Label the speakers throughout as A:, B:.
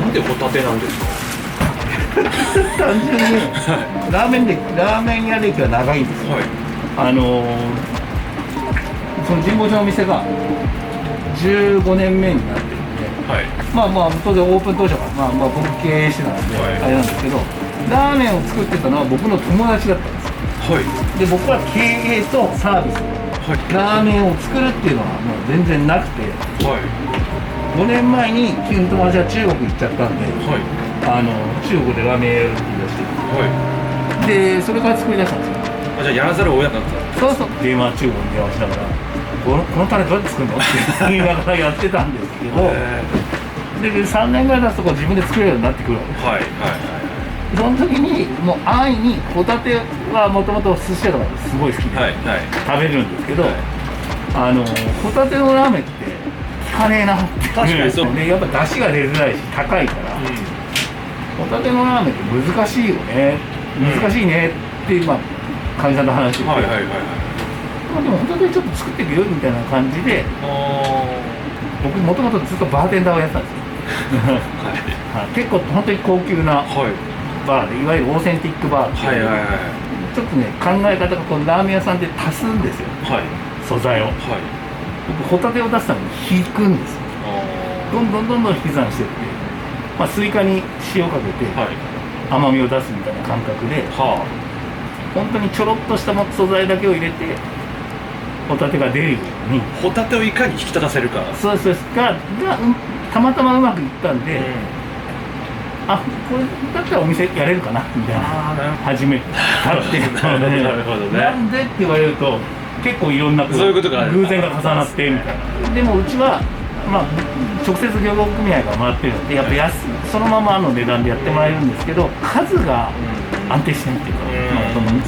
A: なんでホタテなんですか？
B: 単純にラーメン屋歴は長いんですよ。
A: はい。
B: その神保町のお店が15年目になってるんで、
A: はい。
B: まあ当然オープン当初から僕経営してたんで、
A: はい、
B: あれなんですけど、ラーメンを作ってたのは僕の友達だったんですよ。
A: はい。
B: で僕は経営とサービス、
A: はい。
B: ラーメンを作るっていうのはもう全然なくて、
A: はい。
B: 5年前に急に友達は中国行っちゃったんで、
A: はい。
B: 中国でラーメンやるって言い出して、
A: はい。
B: でそれから作り出したんですよ。
A: あ、じゃあやらざるを得なかった。
B: そうそう、中国に電話しながらこのタレどうやって作るのって言いながらやってたんですけど、で3年ぐらい経つとこう自分で作れるようになってくるわけです。
A: はい。はい。
B: その時にもう安易にホタテはもともと寿司屋とかすごい好きで
A: はい。はい。
B: 食べるんですけど、
A: はい
B: ホタテのラーメンって効かねえなって
A: 確かにそう
B: でやっぱ出汁が出づらいし高いから、ホタテのラーメンって難しいよね、難しいねって今かみさんと話してて、
A: はい。はい。はい。
B: まあでもホタテちょっと作っていくよみたいな感じで、僕もともとずっとバーテンダーをやってたんですよはい結構本当に高級なバーで、いわゆるオーセンティックバーっていう、ちょっとね考え方がこのラーメン屋さんで足すんですよ、素材を。僕ホタテを出すために引くんですよ。どんどん引き算していって、スイカに塩かけて甘みを出すみたいな感覚で、本当にちょろっとした素材だけを入れてホタテが出るように、
A: ホタテをいかに引き立たせるか。
B: そうですがたまたまうまくいったんで、あ、これだったらお店やれるかなみたいな始めたっていうので、なんでって言われると結構いろんな偶然が重なってみたいな。でもうちは直接漁業組合が回ってるので、やっぱそのままの値段でやってもらえるんですけど、数が安定しないっていうか、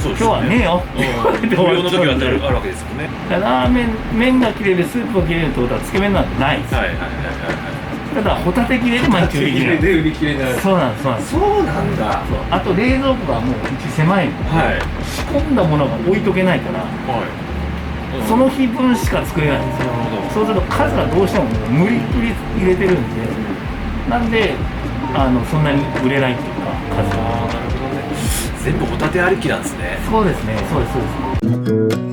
B: 今日はねえよって言われて終わっちゃうんで、
A: あるわけですよね。
B: ラーメン麺が切れる、スープが切れるってことはつけ麺なんてないです。ただホタテ切れで毎日売り切れ
A: で売り切れになる。
B: そうなんです、そうなんです。
A: そうなんだ。
B: あと冷蔵庫がもううち狭いので、仕込んだものが置いとけないから、その日分しか作れないんですよ。そうすると数がどうしてももう無理くり入れてるんで、なんでそんなに売れないっていうか、数が。
A: なるほどね。全部ホタテありきなんですね。
B: そうですね、そうです、そうです。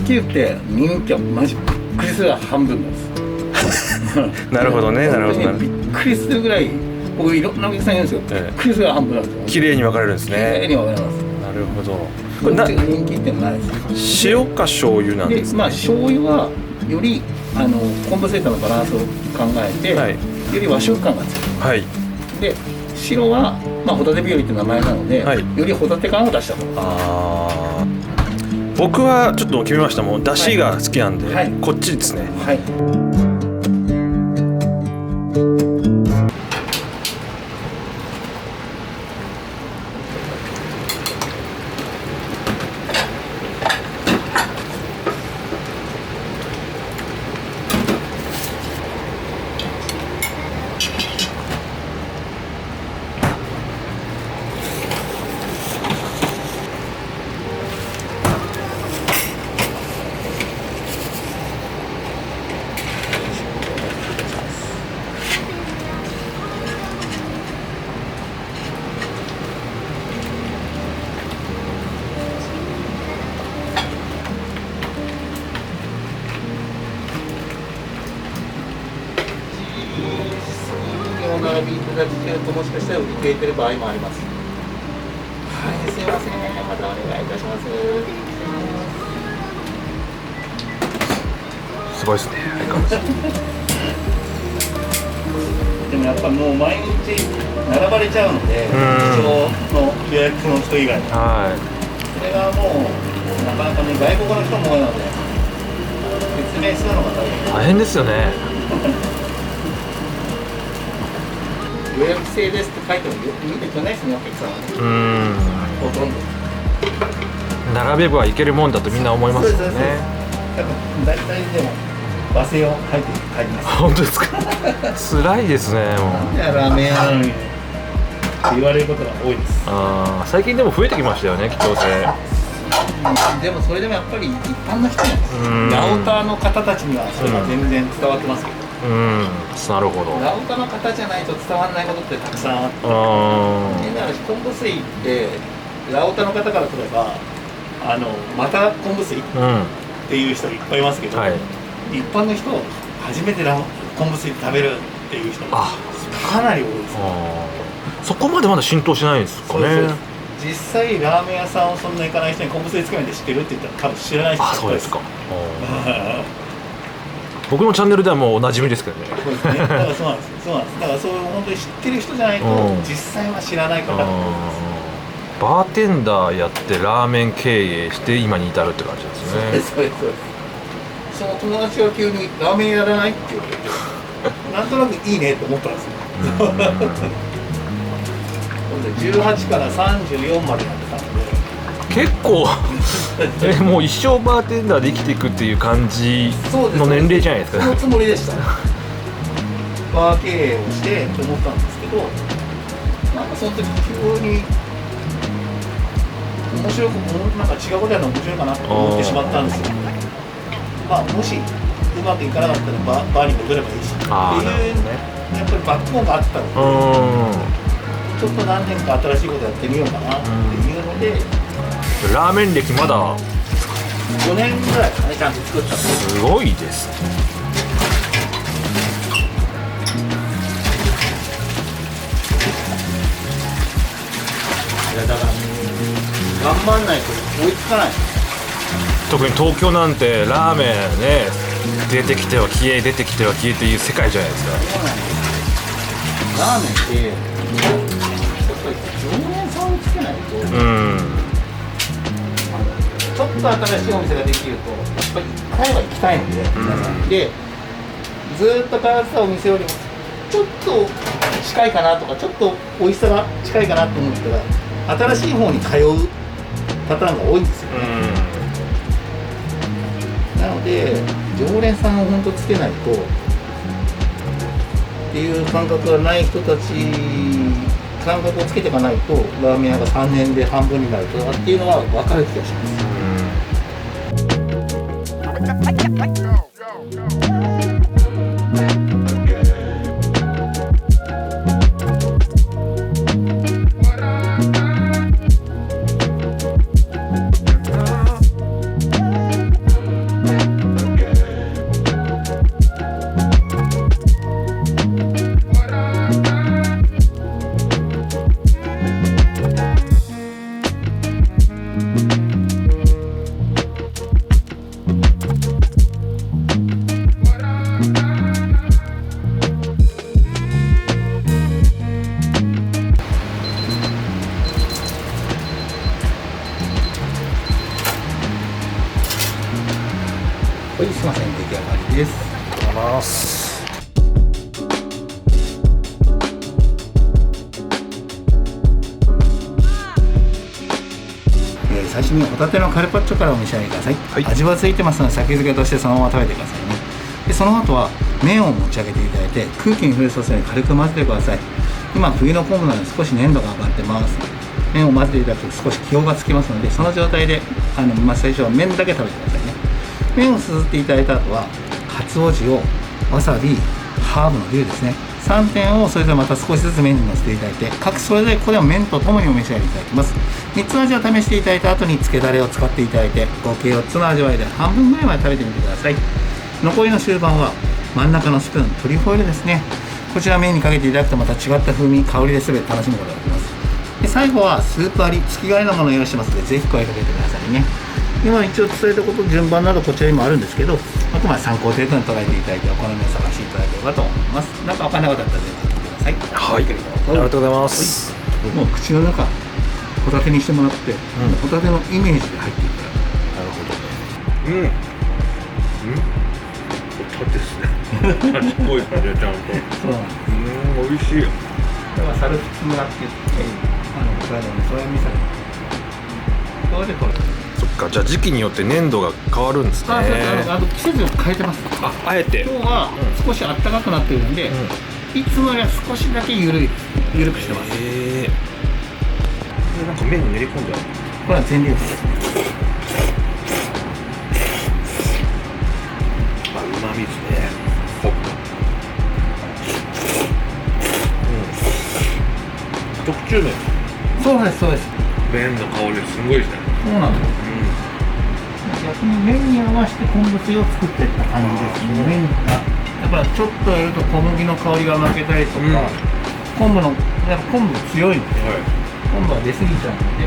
B: 言って人気はマジびっくりするぐらい半分なんです
C: なるほどね、なるほどね。
B: びっくりするぐらい、僕いろんなお客さんいるんですよ、びっくりするぐらい半分なんですよ。
C: 綺麗に分かれるんです
B: 綺麗
C: ね。
B: に分かれます。
C: なるほど。
B: これ人気っていうのはないです。
C: 塩か醤油なんですか。
B: 醤油はより昆布水とのバランスを考えて、より和食感が強い。
C: はい。
B: で白はホタテ日和って名前なので、よりホタテ感を出した方が。
C: 僕はちょっと決めました。もう出汁が好きなんで、こっちですね。
B: はい。お並びいただけると、もしかしたら売り切れてる場合もあります。はい、すいません、またお願いいたします。
C: すごいですね。相変わらず。
B: やっぱもう毎日並ばれちゃうので、人の予約の人以外に、それがもうなかなかね、外国の人も多いので説明するのが
C: 大変ですよね。
B: 予約制ですって書いても見てくれないですね、お客さんは。ほとんど
C: 並べばいけるもんだとみんな思いますよね。
B: 大体でも罵声を書いて帰ります。
C: 本当ですか。辛いですね。もう
B: なんでラーメン屋なのにって言われることが多いです。
C: 最近でも増えてきましたよね、貴重性。
B: でもそれでもやっぱり一般の人もラオタの方たちにはそれが全然伝わってますけど、
C: なるほど。
B: ラオタの方じゃないと伝わらないことってたくさんあって、だから昆布水ってラオタの方からすればまた昆布水っていう人いっぱいいますけど、一般の人初めて昆布水食べるっていう人かなり多いです。
C: そこまでまだ浸透しないんですかね。
B: 実際ラーメン屋さんをそんな行かない人に昆布水つけ麺で知ってるって言ったら多分知らない人。
C: そうですか。僕のチャンネルではもうおなじみですけどね。
B: そうですね。だからそうなんです。だからそういう本当に知ってる人じゃないと実際は知らない方が多いです。
C: バーテンダーやってラーメン経営して今に至るって感じですね。
B: そうです。その友達が急にラーメンやらないって言われて、なんとなくいいねって思ったんですよ。18から34までやってたので
C: 結構もう一生バーテンダーで生きていくっていう感じの年齢じゃないですか。
B: そのつもりでした。バー経営をしてと思ったんですけど、なんかその時急に面白くなんか違うことやるの面白いかなと思ってしまったんですよ。もしうまくいかなかったらバーに戻ればいいしっていう、やっぱりバックボーンがあったので。ちょっと何年か新しいことやってみようかなっていうので、
C: ラーメン歴まだ
B: 5年ぐらいかね、ちゃんと作ったの。
C: すごいですね。
B: いやだから頑張んないと追いつかない。
C: 特に東京なんてラーメンね、出てきては消え出てきては消えっていう世界じゃないですか。
B: そうなんです。ラーメンって常連さんをつけないと、ちょっと新しいお店ができるとやっぱり1回は行きたいので、皆さんでずっと通ってたお店よりもちょっと近いかなとか、ちょっと美味しさが近いかなと思ったら新しい方に通うパターンが多いんですよね。なので常連さんを本当つけないとっていう感覚がない人たち、感覚をつけていかないとラーメン屋が3年で半分になるとかっていうのは分かる気がします。はい、すいません、出来上がりです。
C: ありがとうございます。
B: 最初にホタテのカルパッチョからお召し上がりください。味はついてますので先付けとしてそのまま食べてくださいね。でその後は麺を持ち上げていただいて空気に触れさせるように軽く混ぜてください。今冬の昆布なので少し粘度が上がってます。麺を混ぜていただくと少し気温がつきますので、その状態で最初は麺だけ食べてくださいね。麺をすすっていただいた後はかつお塩、わさび、ハーブのルーですね、3点をそれぞれまた少しずつ麺にのせていただいて、各それぞれここでも麺とともにお召し上がりいただきます。3つの味を試していただいた後につけだれを使っていただいて、合計4つの味わいで半分ぐらいまで食べてみてください。残りの終盤は真ん中のスプーン、トリュフオイルですね、こちら麺にかけていただくとまた違った風味、香りで全て楽しむことができます。で最後はスープ割り、月替えのものを用意してますので、ぜひ声かけてくださいね。今一応伝えたこと、順番などこちらにもあるんですけど、あくまで参考程度に捉えていただいてお好みを探していただければと思います。なんか分からなかったらぜひ聞いてください。はい
C: はい、ありがとうございます。
B: もう口の中ホタテにしてもらって、ホタテのイメージで入っていくから。
C: なるほど。
A: ホタテですね。味っぽいですね、ちゃんと。
B: そうなんです。
A: 美味しい。
B: これは猿払村って言って、北海道の宗谷岬。これでこれ。
C: そっか、じゃあ時期によって粘度が変わるんですね。
B: 季節を変えてます。
C: あえて。
B: 今日は少し暖かくなってるんで、いつもよりは少しだけ緩くしてます。
A: なんか麺に練り込んである。
B: これは全粒粉ですね。
A: うまみですね。特注麺。
B: そうです、そうです。
A: 麺の香りすごいですね。
B: そうなんです。逆に麺に合わせて昆布水を作っていった感じですね。麺がやっぱちょっとやると小麦の香りが負けたりとか、昆布強いので、昆布は出過ぎちゃうので。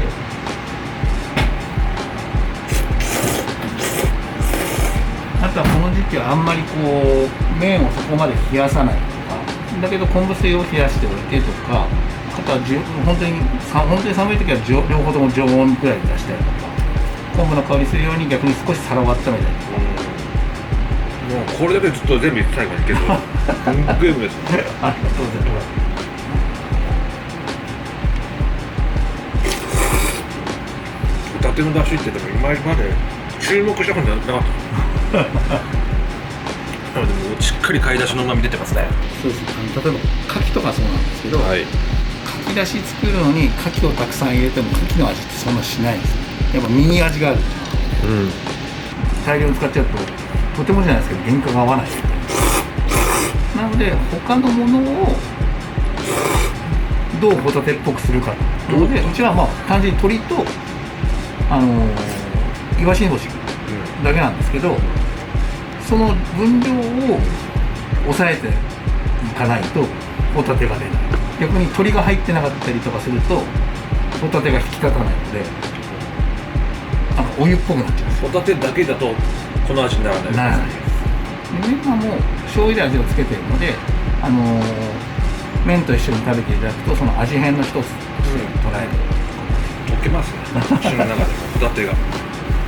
B: あとはこの時期はあんまりこう麺をそこまで冷やさないとか、だけど昆布水を冷やしておいてとか、あとは本当に寒い時は両方とも常温ぐらいで出したりとか、昆布の香りするように逆に少し皿を温めたりとか。
A: もうこれだけでちょっと全部最後にいけそう。ゲームですね。
B: ありがとうございます。
A: ホタテの出汁ってでも今まで注目したことなかった。なのでもうしっかり貝出しの旨味出てますね。
B: そうです。例えば牡蠣とかそうなんですけど、
C: はい、
B: 牡蠣出し作るのに牡蠣をたくさん入れても牡蠣の味ってそんなしないんですよ。やっぱ身に味がある。大量に使っちゃうととてもじゃないですけど原価が合わない。なので他のものをどうホタテっぽくするかなので、うちはまあ単純に鶏とイワシ煮干しだけなんですけど、その分量を抑えていかないとホタテが出ない。逆に鶏が入ってなかったりとかするとホタテが引き立たないので、お湯っぽくなっちゃうんです。
A: ホタテだけだとこの味にならない。
B: ならないです。麺はもう醤油で味をつけているので、麺と一緒に食べていただくとその味変の一つとして捉える。
A: 溶けますね。口の中でもホタテが。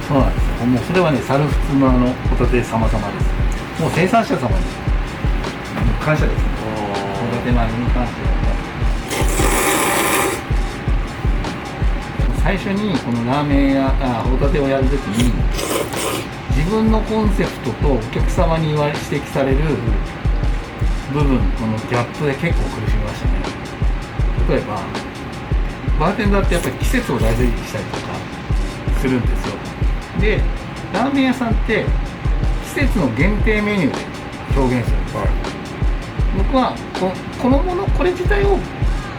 B: そうなんですよ。もうそれはね、猿払村のホタテ様々です。もう生産者様に感謝ですね。ホタテマンに感謝。最初にこのラーメンやホタテをやるときに自分のコンセプトとお客様に指摘される部分、このギャップで結構苦しみましたね。例えばバーテンダーってやっぱり季節を大事にしたりとかするんですよ。で、ラーメン屋さんって季節の限定メニューで表現するんです。僕はこのものこれ自体を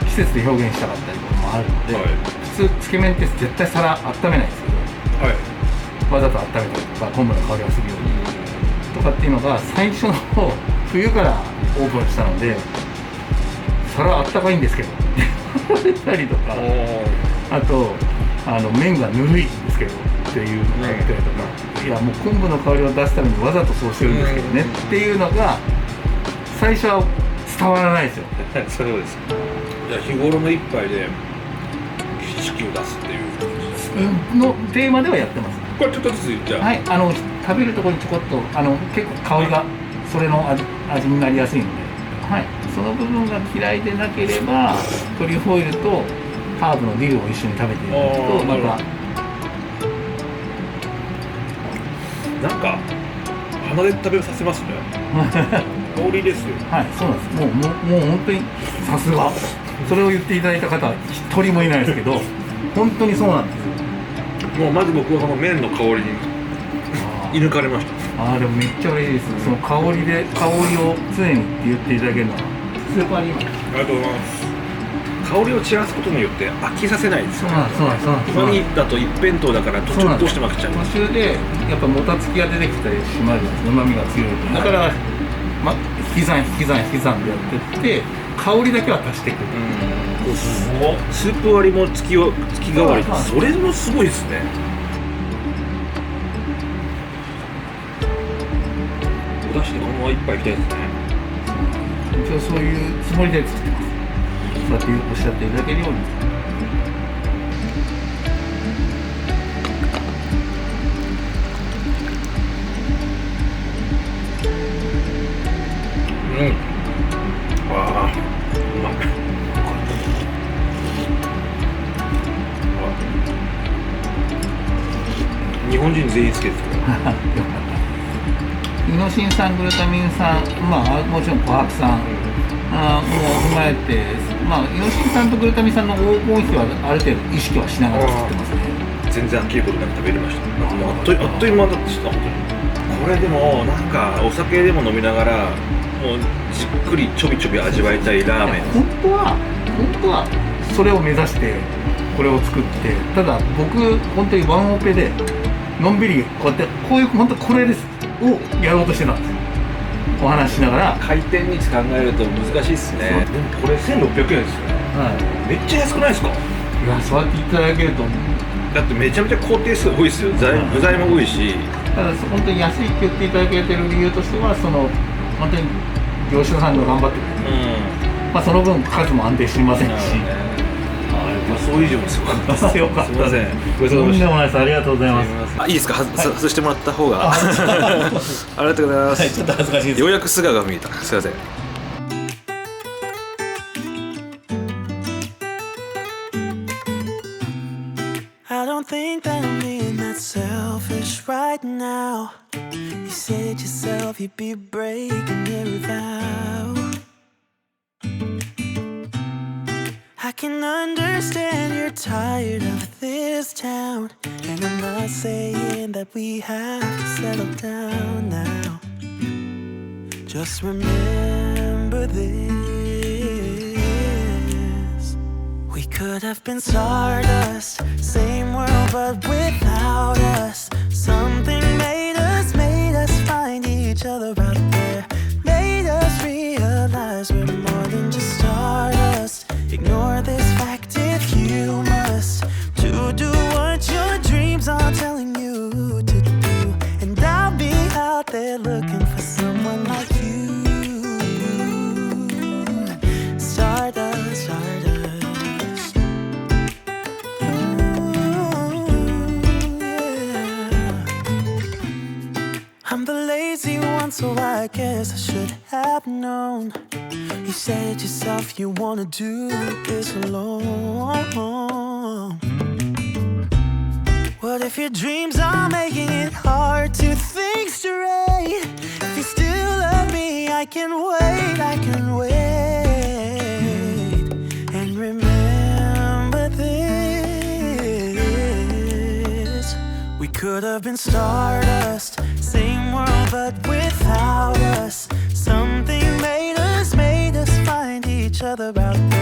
B: 季節で表現したかったりとかもあるので、普通つけ麺って絶対皿温めないんですけど、わざと温めたりとか昆布の香りがするようにとかっていうのが最初の方冬からオープンしたので、皿あったかいんですけど言われたりとか、あと麺がぬるいんですけどっていうのがあったりとか、いやもう昆布の香りを出すためにわざとそうしてるんですけどねっていうのが最初は伝わらないですよ。
A: そうです。じゃあ日頃の一杯で儀式を出すっていう
B: のテーマではやってます。
A: これちょっとずつ言っちゃう。
B: はい、食べるところにちょこっと結構香りがそれの味になりやすいので、はい、その部分が嫌いでなければトリュフオイルとハーブのディルを一緒に食べていただくとまた
A: なんか鼻で食べさせますね。香りですよ。
B: はい、そうなんです。もう本当にさすが。それを言っていただいた方は一人もいないですけど、本当にそうなんです。
A: もうまず僕はこの麺の香りに射抜かれました。
B: でもめっちゃ嬉しいです。その香りを常にって言っていただけるのはスーパーに。
A: ありがとうございます。香りを散らすことによって飽きさせないですよね。
B: そうなんです。
A: うまみだと一辺倒だから途中どうしても飽きちゃいます。
B: 途中でやっぱもたつきが出てきたりしまうじゃないですか。うまみが強い。だから、引き算でやってって香りだけは足していく。
A: スープ割りも月替わり、それもすごいですね。お出汁でこのまま一杯いきたいですね。
B: 一応そういうつもりで作ってます。そうやっておっしゃっていただけるように。
A: わあ、うまい。日本人全員好きですよ。
B: よかった。イノシン酸、グルタミン酸、まあもちろん琥珀酸、もう踏まえて、まあイノシン酸とグルタミン酸の黄金比はある程度意識はしながら作ってますね。
A: 全然飽きることなく食べれました。あっという間だったし、本当に。これでもなんかお酒でも飲みながら、もうじっくりちょびちょび味わいたいラーメン。
B: 本当はそれを目指してこれを作って、ただ僕本当にワンオペでのんびりこうやってこういう本当これですをやろうとしてたんですよ。お話ししながら。
A: 回転率考えると難しいっすね。でもこれ1600円ですよね。
B: は
A: めっちゃ安くないですか？
B: い。いや、そうやっていただけると、
A: だってめちゃめちゃ工程数多いですよ。具材も多いし。
B: ただ本当に安いって言っていただけてる理由としては、その本当に業者さんが頑張ってくれる。まあその分数も安定していませんし。
A: 予想以上にすごかったです。
B: よかった。
A: すみません。ごち
B: と
A: そうさまでした。
B: んでもないです。ありがとうございます。
C: あ、いいですか、外してもらった方がありがとうございます、
B: はい、ちょっと恥ずかしいです。
C: ようやく素顔が見えた。すいません。
D: I don't think that I'm being that selfish right now. You said yourself you'd be breaking every vow. I can understand you're tired of this town, and I'm not saying that we have to settle down now. Just remember this: we could have been stardust, same world but without us. Something made us find each other out there, made us realize we're more than just stardust. Ignore this fact if you must, to do what your dreams are telling you to do. And I'll be out there looking for someone like you. Stardust, stardust. Ooh, yeah. I'm the lazy one, so I guess I should have known. You said yourself you wanna do this alone. What if your dreams are making it hard to think straight? If you still love me, I can wait, I can wait. And remember this: we could have been stardust, same world but without us. Something made us find each other out there.